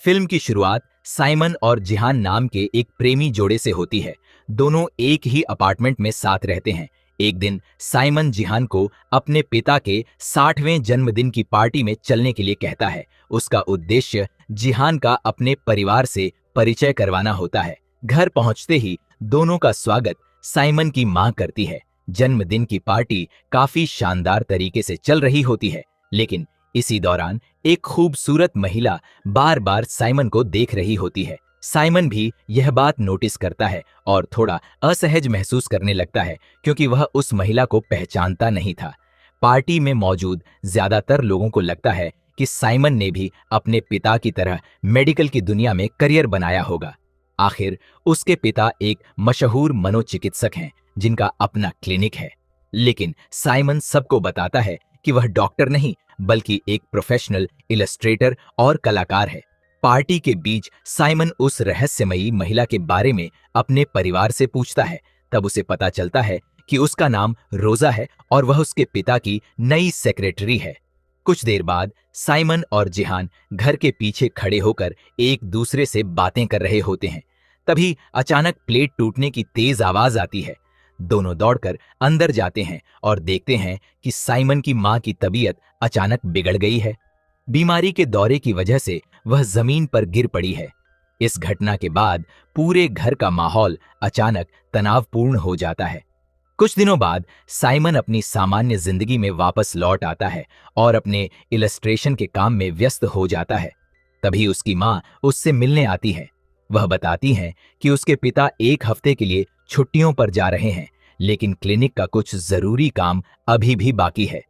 Film की शुरुआत Simon और जिहान नाम के एक प्रेमी जोड़े से होती है। दोनों एक ही अपार्टमेंट में साथ रहते हैं। एक दिन साइमन जिहान को अपने पिता के 60वें जन्मदिन की पार्टी में चलने के लिए कहता है। उसका उद्देश्य जिहान का अपने परिवार से परिचय करवाना होता है। घर पहुंचते ही दोनों का स्वागत साइमन की मां करती है। जन्मदिन की पार्टी काफी शानदार तरीके से चल रही होती है, लेकिन इसी दौरान एक खूबसूरत महिला बार बार साइमन को देख रही होती है। साइमन भी यह बात नोटिस करता है और थोड़ा असहज महसूस करने लगता है, क्योंकि वह उस महिला को पहचानता नहीं था। पार्टी में मौजूद ज्यादातर लोगों को लगता है कि साइमन ने भी अपने पिता की तरह मेडिकल की दुनिया में करियर बनाया होगा। आखिर उसके पिता एक मशहूर मनोचिकित्सक हैं, जिनका अपना क्लिनिक है। लेकिन साइमन सबको बताता है कि वह डॉक्टर नहीं, बल्कि एक प्रोफेशनल इलस्ट्रेटर और कलाकार है। पार्टी के बीच साइमन उस रहस्यमयी महिला के बारे में अपने परिवार से पूछता है। तब उसे पता चलता है कि उसका नाम रोजा है और वह उसके पिता की नई सेक्रेटरी है। कुछ देर बाद साइमन और जिहान घर के पीछे खड़े होकर एक दूसरे से बातें कर रहे होते हैं। तभी अचानक प्लेट टूटने की तेज आवाज आती है। दोनों दौड़कर अंदर जाते हैं और देखते हैं कि साइमन की मां की तबीयत अचानक बिगड़ गई है। बीमारी के दौरे की वजह से वह जमीन पर गिर पड़ी है। इस घटना के बाद पूरे घर का माहौल अचानक तनावपूर्ण हो जाता है। कुछ दिनों बाद साइमन अपनी सामान्य जिंदगी में वापस लौट आता है और अपने इलस्ट्रेशन के काम में व्यस्त हो जाता है। तभी उसकी मां उससे मिलने आती है। वह बताती हैं कि उसके पिता एक हफ्ते के लिए छुट्टियों पर जा रहे हैं, लेकिन क्लिनिक का कुछ जरूरी काम अभी भी बाकी है।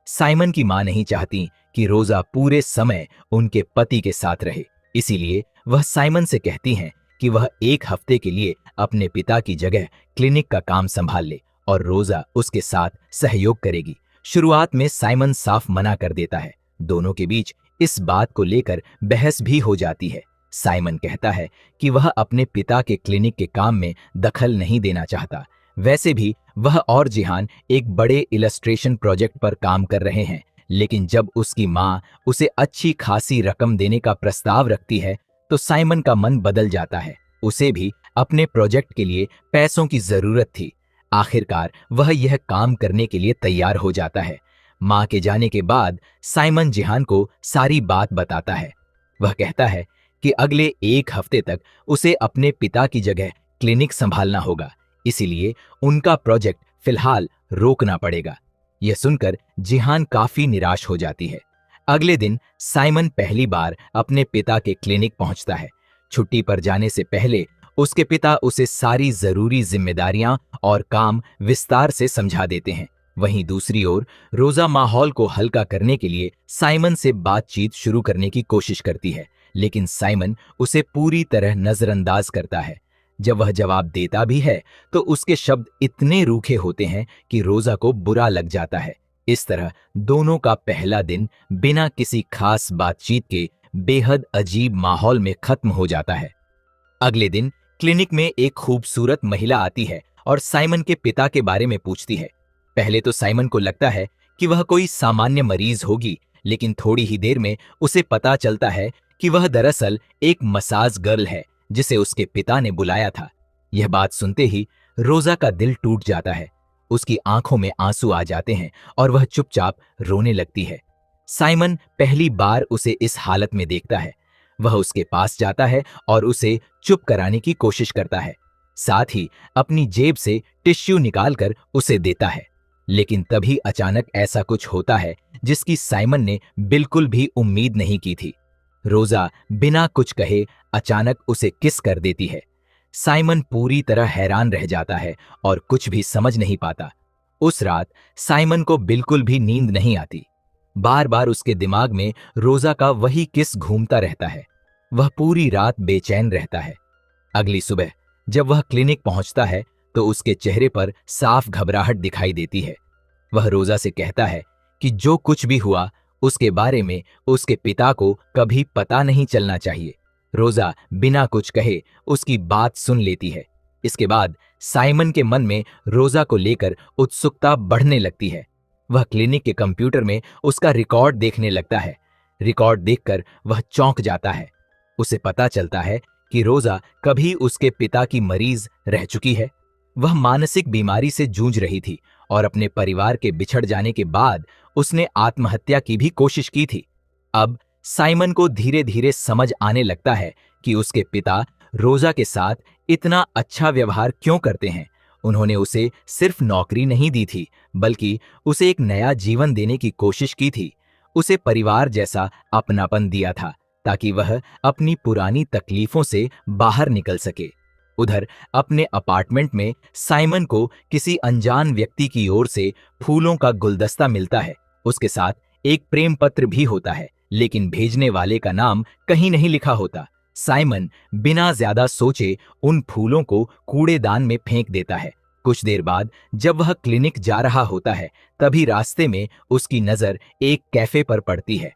साइमन की मां नहीं चाहती कि रोजा पूरे समय उनके पति के साथ रहे, इसीलिए वह साइमन से कहती हैं कि वह एक हफ्ते के लिए अपने पिता की जगह क्लिनिक का काम संभाल ले और रोजा उसके साथ सहयोग करेगी। शुरुआत में साइमन साफ मना कर देता है। दोनों के बीच इस बात को लेकर बहस भी हो जाती है। साइमन कहता है कि वह अपने पिता के क्लिनिक के काम में दखल नहीं देना चाहता। वैसे भी वह और जिहान एक बड़े इलस्ट्रेशन प्रोजेक्ट पर काम कर रहे हैं, लेकिन जब उसकी मां उसे अच्छी खासी रकम देने का प्रस्ताव रखती है तो साइमन का मन बदल जाता है। उसे भी अपने प्रोजेक्ट के लिए पैसों की जरूरत थी। आखिरकार वह यह काम करने के लिए तैयार हो जाता है। मां के जाने के बाद साइमन जिहान को सारी बात बताता है। वह कहता है कि अगले एक हफ्ते तक उसे अपने पिता की जगह क्लिनिक संभालना होगा, इसीलिए उनका प्रोजेक्ट फिलहाल रोकना पड़ेगा। यह सुनकर जिहान काफी निराश हो जाती है। अगले दिन साइमन पहली बार अपने पिता के क्लिनिक पहुंचता है। छुट्टी पर जाने से पहले उसके पिता उसे सारी जरूरी जिम्मेदारियां और काम विस्तार से समझा देते हैं। वहीं दूसरी ओर रोजा माहौल को हल्का करने के लिए साइमन से बातचीत शुरू करने की कोशिश करती है, लेकिन साइमन उसे पूरी तरह नजरअंदाज करता है। जब वह जवाब देता भी है तो उसके शब्द इतने रूखे होते हैं कि रोजा को बुरा लग जाता है। इस तरह दोनों का पहला दिन बिना किसी खास बातचीत के बेहद अजीब माहौल में खत्म हो जाता है। अगले दिन क्लिनिक में एक खूबसूरत महिला आती है और साइमन के पिता के बारे में पूछती है। पहले तो साइमन को लगता है कि वह कोई सामान्य मरीज होगी, लेकिन थोड़ी ही देर में उसे पता चलता है कि वह दरअसल एक मसाज गर्ल है जिसे उसके पिता ने बुलाया था। यह बात सुनते ही रोजा का दिल टूट जाता है। उसकी आंखों में आंसू आ जाते हैं और वह चुपचाप रोने लगती है। साइमन पहली बार उसे इस हालत में देखता है। वह उसके पास जाता है और उसे चुप कराने की कोशिश करता है। साथ ही अपनी जेब से टिश्यू निकालकर उसे देता है। लेकिन तभी अचानक ऐसा कुछ होता है जिसकी साइमन ने बिल्कुल भी उम्मीद नहीं की थी। रोजा बिना कुछ कहे अचानक उसे किस कर देती है। साइमन पूरी तरह हैरान रह जाता है और कुछ भी समझ नहीं पाता। उस रात साइमन को बिल्कुल भी नींद नहीं आती। बार बार उसके दिमाग में रोजा का वही किस घूमता रहता है। वह पूरी रात बेचैन रहता है। अगली सुबह जब वह क्लिनिक पहुंचता है तो उसके चेहरे पर साफ घबराहट दिखाई देती है। वह रोजा से कहता है कि जो कुछ भी हुआ उसके बारे में उसके पिता को कभी पता नहीं चलना चाहिए। रोजा बिना कुछ कहे उसकी बात सुन लेती है। इसके बाद साइमन के मन में रोजा को लेकर उत्सुकता बढ़ने लगती है। वह क्लिनिक के कंप्यूटर में उसका रिकॉर्ड देखने लगता है। रिकॉर्ड देखकर वह चौंक जाता है। उसे पता चलता है कि रोजा कभी उसके पिता की मरीज रह चुकी है। वह मानसिक बीमारी से जूझ रही थी और अपने परिवार के बिछड़ जाने के बाद उसने आत्महत्या की भी कोशिश की थी। अब साइमन को धीरे धीरे समझ आने लगता है कि उसके पिता रोजा के साथ इतना अच्छा व्यवहार क्यों करते हैं। उन्होंने उसे सिर्फ नौकरी नहीं दी थी, बल्कि उसे एक नया जीवन देने की कोशिश की थी। उसे परिवार जैसा अपनापन दिया था ताकि वह अपनी पुरानी तकलीफों से बाहर निकल सके। उधर अपने अपार्टमेंट में साइमन को किसी अनजान व्यक्ति की ओर से फूलों का गुलदस्ता मिलता है। उसके साथ एक प्रेम पत्र भी होता है, लेकिन भेजने वाले का नाम कहीं नहीं लिखा होता। साइमन बिना ज्यादा सोचे उन फूलों को कूड़ेदान में फेंक देता है। कुछ देर बाद जब वह क्लिनिक जा रहा होता है, तभी रास्ते में उसकी नजर एक कैफे पर पड़ती है।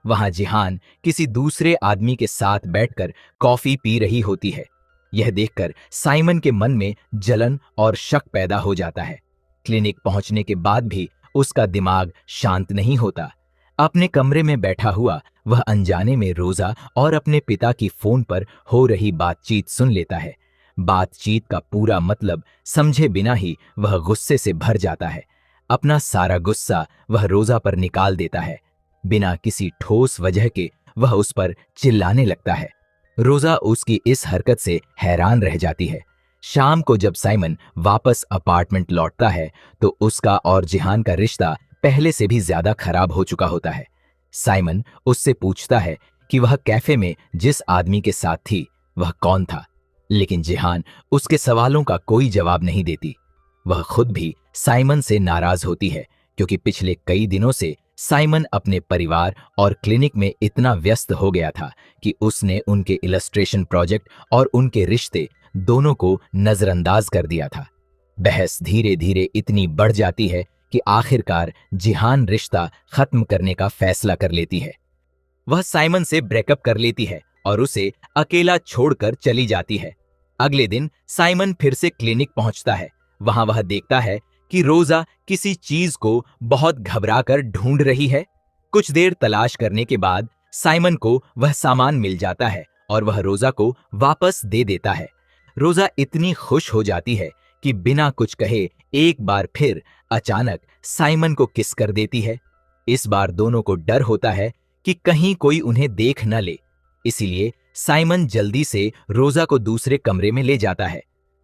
वहां जिहान किसी दूसरे आदमी के साथ बैठकर कॉफी पी रही होती है। यह देखकर साइमन के मन में जलन और शक पैदा हो जाता है। क्लिनिक पहुंचने के बाद भी उसका दिमाग शांत नहीं होता। अपने कमरे में बैठा हुआ वह अनजाने में रोजा और अपने पिता की फोन पर हो रही बातचीत सुन लेता है। बातचीत का पूरा मतलब समझे बिना ही वह गुस्से से भर जाता है। अपना सारा गुस्सा वह रोजा पर निकाल देता है। बिना किसी ठोस वजह के वह उस पर चिल्लाने लगता है। रोजा उसकी इस हरकत से हैरान रह जाती है। शाम को जब साइमन वापस अपार्टमेंट लौटता है तो उसका और जिहान का रिश्ता पहले से भी ज्यादा खराब हो चुका होता है। साइमन उससे पूछता है कि वह कैफे में जिस आदमी के साथ थी वह कौन था, लेकिन जिहान उसके सवालों का कोई जवाब नहीं देती। वह खुद भी साइमन से नाराज होती है क्योंकि पिछले कई दिनों से साइमन अपने परिवार और क्लिनिक में इतना व्यस्त हो गया था कि उसने उनके इलस्ट्रेशन प्रोजेक्ट और उनके रिश्ते दोनों को नजरअंदाज कर दिया था। बहस धीरे धीरे इतनी बढ़ जाती है कि आखिरकार जिहान रिश्ता खत्म करने का फैसला कर लेती है। वह साइमन से ब्रेकअप कर लेती है और उसे अकेला छोड़कर चली जाती है। अगले दिन साइमन फिर से क्लिनिक पहुंचता है। वहां वह देखता है कि रोजा किसी चीज को बहुत घबराकर ढूंढ रही है। कुछ देर तलाश करने के बाद साइमन को वह सामान मिल जाता है और वह रोजा को वापस दे देता है। रोजा इतनी खुश हो जाती है कि बिना कुछ कहे एक बार फिर अचानक साइमन को किस कर देती है। इस बार दोनों को डर होता है कि कहीं कोई उन्हें देख न ले, इसीलिए साइमन जल्दी से रोजा को दूसरे कमरे में ले जाता है।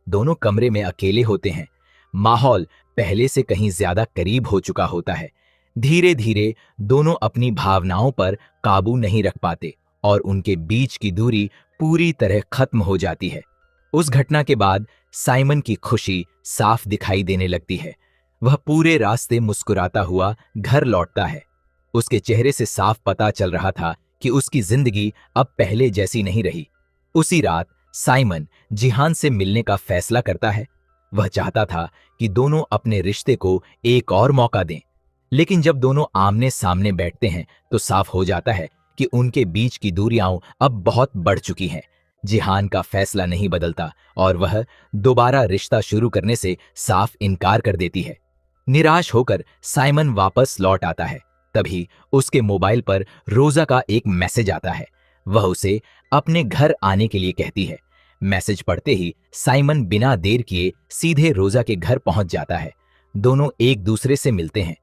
दोनों कमरे में अकेले होते हैं। माहौल पहले से कहीं ज्यादा करीब हो चुका होता है। धीरे धीरे दोनों अपनी भावनाओं पर काबू नहीं रख पाते और उनके बीच की दूरी पूरी तरह खत्म हो जाती है। उस घटना के बाद साइमन की खुशी साफ दिखाई देने लगती है। वह पूरे रास्ते मुस्कुराता हुआ घर लौटता है। उसके चेहरे से साफ पता चल रहा था कि उसकी जिंदगी अब पहले जैसी नहीं रही। उसी रात साइमन जिहान से मिलने का फैसला करता है। वह चाहता था कि दोनों अपने रिश्ते को एक और मौका दें, लेकिन जब दोनों आमने सामने बैठते हैं तो साफ हो जाता है कि उनके बीच की दूरियां अब बहुत बढ़ चुकी हैं। जिहान का फैसला नहीं बदलता और वह दोबारा रिश्ता शुरू करने से साफ इनकार कर देती है। निराश होकर साइमन वापस लौट आता है। तभी उसके मोबाइल पर रोजा का एक मैसेज आता है। वह उसे अपने घर आने के लिए कहती है। मैसेज पढ़ते ही साइमन बिना देर किए सीधे रोजा के घर पहुंच जाता है। दोनों एक दूसरे से मिलते हैं।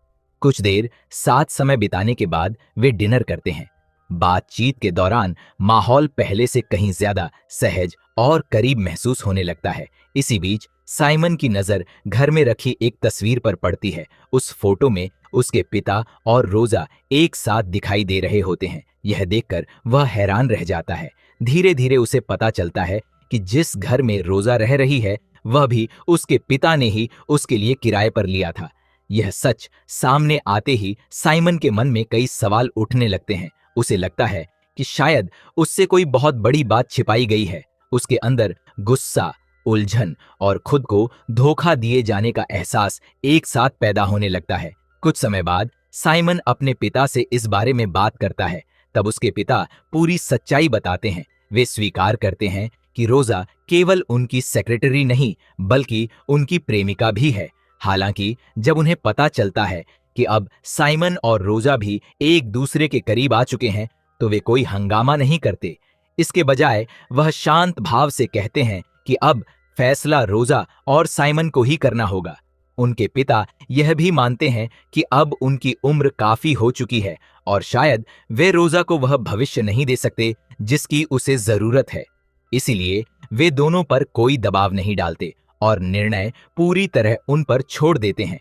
कुछ देर साथ समय बिताने के बाद वे डिनर करते हैं। बातचीत के दौरान माहौल पहले से कहीं ज्यादा सहज और करीब महसूस होने लगता है। इसी बीच साइमन की नजर घर में रखी एक तस्वीर पर पड़ती है। उस फोटो में उसके पिता और रोजा एक साथ दिखाई दे रहे होते हैं। यह देखकर वह हैरान रह जाता है। धीरे धीरे उसे पता चलता है कि जिस घर में रोजा रह रही है वह भी उसके पिता ने ही उसके लिए किराए पर लिया था। यह सच सामने आते ही साइमन के मन में कई सवाल उठने लगते हैं। उसे लगता है कि शायद उससे कोई बहुत बड़ी बात छिपाई गई है। उसके अंदर गुस्सा, उलझन और खुद को धोखा दिए जाने का एहसास एक साथ पैदा होने लगता है। कुछ समय बाद साइमन अपने पिता से इस बारे में बात करता है। तब उसके पिता पूरी सच्चाई बताते हैं। वे स्वीकार करते हैं कि रोजा केवल उनकी सेक्रेटरी नहीं बल्कि उनकी प्रेमिका भी है। हालांकि जब उन्हें पता चलता है कि अब साइमन और रोजा भी एक दूसरे के करीब आ चुके हैं तो वे कोई हंगामा नहीं करते। इसके बजाय वह शांत भाव से कहते हैं कि अब फैसला रोजा और साइमन को ही करना होगा। उनके पिता यह भी मानते हैं कि अब उनकी उम्र काफी हो चुकी है और शायद वे रोजा को वह भविष्य नहीं दे सकते जिसकी उसे जरूरत है। इसीलिए वे दोनों पर कोई दबाव नहीं डालते और निर्णय पूरी तरह उन पर छोड़ देते हैं।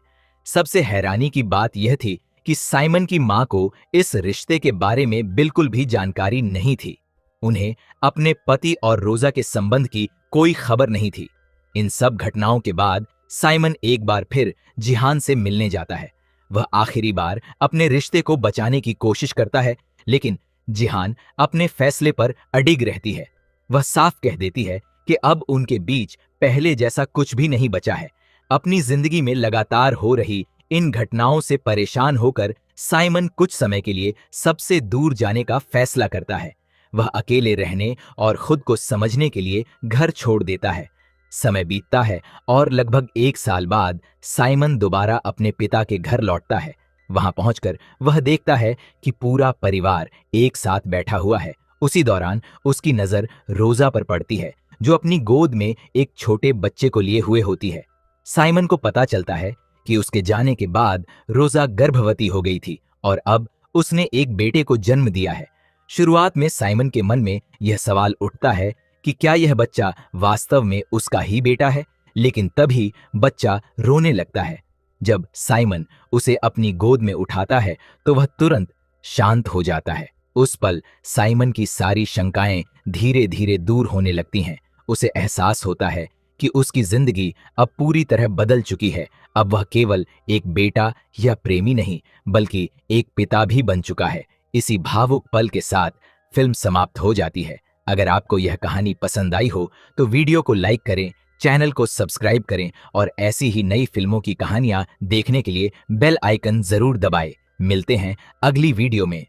सबसे हैरानी की बात यह थी कि साइमन की मां को इस रिश्ते के बारे में बिल्कुल भी जानकारी नहीं थी। उन्हें अपने पति और रोजा के संबंध की कोई खबर नहीं थी। इन सब घटनाओं के बाद साइमन एक बार फिर जिहान से मिलने जाता है। वह आखिरी बार अपने रिश्ते को बचाने की कोशिश करता है, लेकिन जिहान अपने फैसले पर अडिग रहती है। वह साफ कह देती है कि अब उनके बीच पहले जैसा कुछ भी नहीं बचा है। अपनी जिंदगी में लगातार हो रही इन घटनाओं से परेशान होकर साइमन कुछ समय के लिए सबसे दूर जाने का फैसला करता है। वह अकेले रहने और खुद को समझने के लिए घर छोड़ देता है। समय बीतता है और लगभग 1 साल बाद साइमन दोबारा अपने पिता के घर लौटता है। वहां पहुंचकर वह देखता है कि पूरा परिवार एक साथ बैठा हुआ है। उसी दौरान उसकी नजर रोजा पर पड़ती है, जो अपनी गोद में एक छोटे बच्चे को लिए हुए होती है। साइमन को पता चलता है कि उसके जाने के बाद रोजा गर्भवती हो गई थी और अब उसने एक बेटे को जन्म दिया है। शुरुआत में साइमन के मन में यह सवाल उठता है कि क्या यह बच्चा वास्तव में उसका ही बेटा है, लेकिन तभी बच्चा रोने लगता है। जब साइमन उसे अपनी गोद में उठाता है तो वह तुरंत शांत हो जाता है। उस पल साइमन की सारी शंकाएं धीरे धीरे दूर होने लगती हैं। उसे एहसास होता है कि उसकी जिंदगी अब पूरी तरह बदल चुकी है। अब वह केवल एक बेटा या प्रेमी नहीं, बल्कि एक पिता भी बन चुका है। इसी भावुक पल के साथ फिल्म समाप्त हो जाती है। अगर आपको यह कहानी पसंद आई हो तो वीडियो को लाइक करें, चैनल को सब्सक्राइब करें और ऐसी ही नई फिल्मों की कहानियां देखने के लिए बेल आइकन जरूर दबाएं। मिलते हैं अगली वीडियो में।